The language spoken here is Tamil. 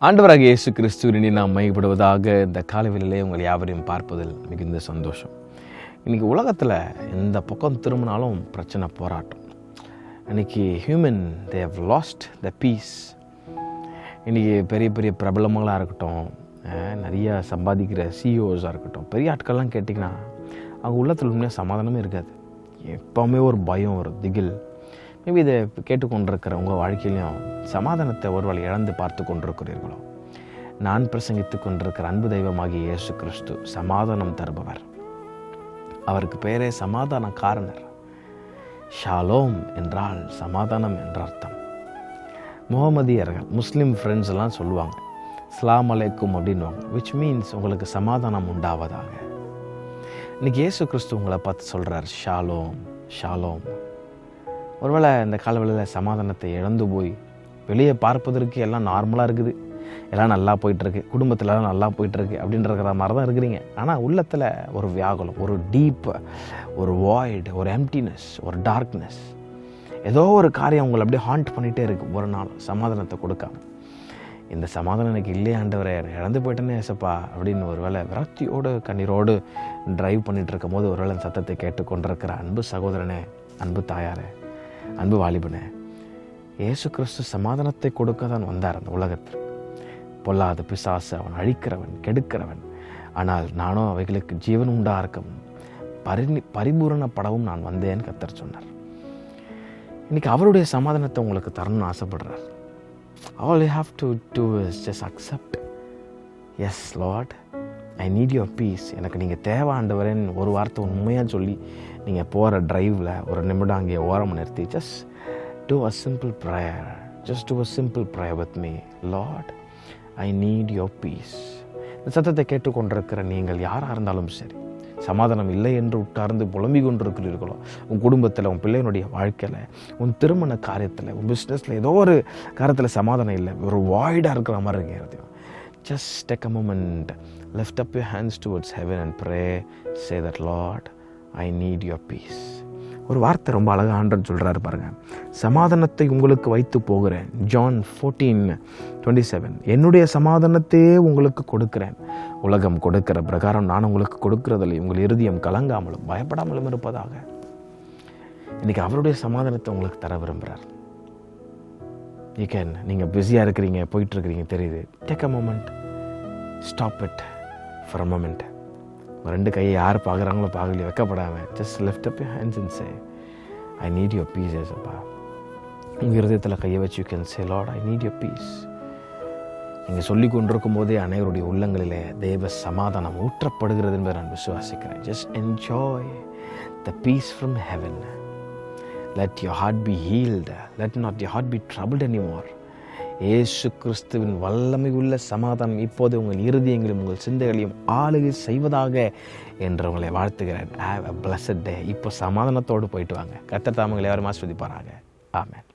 ஆண்டவராகிய இயேசு கிறிஸ்துவினை நாம் மையப்படுவதாக இந்த காலவெளியிலே உங்கள் யாவரையும் பார்ப்பதில் மிகுந்த சந்தோஷம். இன்றைக்கி உலகத்தில் எந்த பக்கம் திரும்பினாலும் பிரச்சனை, போராட்டம். இன்றைக்கி human they have lost the peace. இன்றைக்கி பெரிய பெரிய பிரபலங்களாக இருக்கட்டும், நிறைய சம்பாதிக்கிற சிஇஓஸாக இருக்கட்டும், பெரிய ஆட்கள்லாம் கேட்டிங்கன்னா அவங்க உள்ளத்தில் உண்மையாக சமாதானமே இருக்காது. எப்போவுமே ஒரு பயம், ஒரு திகில். மேபி இதை கேட்டுக்கொண்டிருக்கிற உங்கள் வாழ்க்கையிலையும் சமாதானத்தை ஒருவேளை இழந்து பார்த்து கொண்டிருக்கிறீர்களோ? நான் பிரசங்கித்து கொண்டிருக்கிற அன்பு தெய்வமாகிய இயேசு கிறிஸ்து சமாதானம் தருபவர். அவருக்கு பேரே சமாதான காரணர். ஷாலோம் என்றால் சமாதானம் என்ற அர்த்தம். முகமதியர்கள், முஸ்லீம் ஃப்ரெண்ட்ஸ் எல்லாம் சொல்லுவாங்க அஸ்ஸலாமு அலைக்கும் அப்படின்வாங்க, விச் மீன்ஸ் உங்களுக்கு சமாதானம் உண்டாவதாக. இன்றைக்கி இயேசு கிறிஸ்து உங்களை பார்த்து சொல்கிறார் ஷாலோம் ஷாலோம். ஒருவேளை இந்த காலவெளியில் சமாதானத்தை இழந்து போய் வெளியே பார்ப்பதற்கு எல்லாம் நார்மலாக இருக்குது, எல்லாம் நல்லா போயிட்டுருக்கு, குடும்பத்திலலாம் நல்லா போயிட்டுருக்கு அப்படின்ற மாதிரி தான் இருக்கிறீங்க. ஆனால் உள்ளத்தில் ஒரு வியாகுலம், ஒரு டீப், ஒரு வாய்டு, ஒரு எம்டினஸ், ஒரு டார்க்னஸ், ஏதோ ஒரு காரியம் உங்களை அப்படியே ஹாண்ட் பண்ணிகிட்டே இருக்குது. ஒரு நாள் சமாதானத்தை கொடுக்காம, இந்த சமாதானம் எனக்கு இல்லையே ஆண்டவரே, இழந்து போயிட்டேனே ஏசப்பா அப்படின்னு ஒரு வேளை விரக்தியோடு கண்ணீரோடு ட்ரைவ் பண்ணிகிட்டு இருக்கும் போது ஒரு வேளை சத்தத்தை கேட்டுக்கொண்டிருக்கிற அன்பு சகோதரனே, அன்பு தாயாரே, அன்பு வாலிபனே, இயேசு கிறிஸ்து சமாதானத்தை கொடுக்க தான் வந்தார் அந்த உலகத்தில். பொல்லாத பிசாசு அவன் அழிக்கிறவன், கெடுக்கிறவன். ஆனால் நானும் அவைகளுக்கு ஜீவன் உண்டாஇருக்கவும் பரிபூரணப்படவும் நான் வந்தேன்னு கர்த்தர் சொன்னார். இன்னைக்கு அவருடைய சமாதானத்தை உங்களுக்கு தரணும்னு ஆசைப்படுறார். All you have to do is just accept. Yes Lord, I need your peace. எனக்கு நீங்கள் தேவை ஆண்டவரேன்னு ஒரு வார்த்தை உண்மையாக சொல்லி நீங்கள் போகிற ட்ரைவில் ஒரு நிமிடம் அங்கே ஓரமாக நிறுத்தி just do a simple prayer. Just do a simple prayer with me. Lord, I need your peace. இந்த சத்தத்தை கேட்டுக்கொண்டிருக்கிற நீங்கள் யாராக இருந்தாலும் சரி, சமாதானம் இல்லை என்று உட்கார்ந்து புலம்பிக் கொண்டிருக்கிறீர்களோ, உன் குடும்பத்தில், உன் பிள்ளையினுடைய வாழ்க்கையில், உன் திருமண காரியத்தில், உன் பிஸ்னஸில் ஏதோ ஒரு காரியத்தில் சமாதானம் இல்லை, ஒரு வாய்டாக இருக்கிற மாதிரி இருக்கிறது, just take a moment, lift up your hands towards heaven and pray. Say that, Lord, I need your peace. ஒரு வார்த்தை ரொம்ப அழகாக ஆண்டவர் சொல்கிறாரு பாருங்கள், சமாதானத்தை உங்களுக்கு வைத்து போகிறேன். ஜான் 14:27, என்னுடைய சமாதானத்தையே உங்களுக்கு கொடுக்கிறேன். உலகம் கொடுக்கிற பிரகாரம் நான் உங்களுக்கு கொடுக்கிறதில்லை. உங்கள் இருதயம் கலங்காமலும் பயப்படாமலும் இருப்பதாக. இன்றைக்கி அவருடைய சமாதானத்தை உங்களுக்கு தர விரும்புகிறார். நீங்கள் பிஸியாக இருக்கிறீங்க, போயிட்டுருக்கிறீங்க தெரியுது. Take a moment, stop it for a moment. ரெண்டு கையை யார் பார்க்குறாங்களோ பார்க்கலையோ வெக்கப்படாமல் just lift up your hands and say I need your peace ஏசப்பா. உங்கள் இருதயத்தில் கையை வச்சு you can say Lord I need your peace. நீங்கள் சொல்லி கொண்டிருக்கும் போதே அனைவருடைய உள்ளங்களிலே தெய்வ சமாதானம் ஊற்றப்படுகிறது என்பதை நான் விசுவாசிக்கிறேன். Just enjoy the peace from heaven. Let your heart be healed. Let not your heart be troubled anymore. Yesu கிறிஸ்துவின் வல்லமை உள்ள சமாதானம் இப்போது உங்கள் இருதயங்களையும் உங்கள் சிந்தைகளையும் ஆளுகை செய்வதாக என்று உங்களை வாழ்த்துகிறேன். ஹேவ் அ பிளஸட் டே. இப்போ சமாதானத்தோடு போயிட்டு வாங்க. கர்த்தர் தாமே உங்களை யாரும் ஆசீர்வதிப்பாராக. ஆமென்.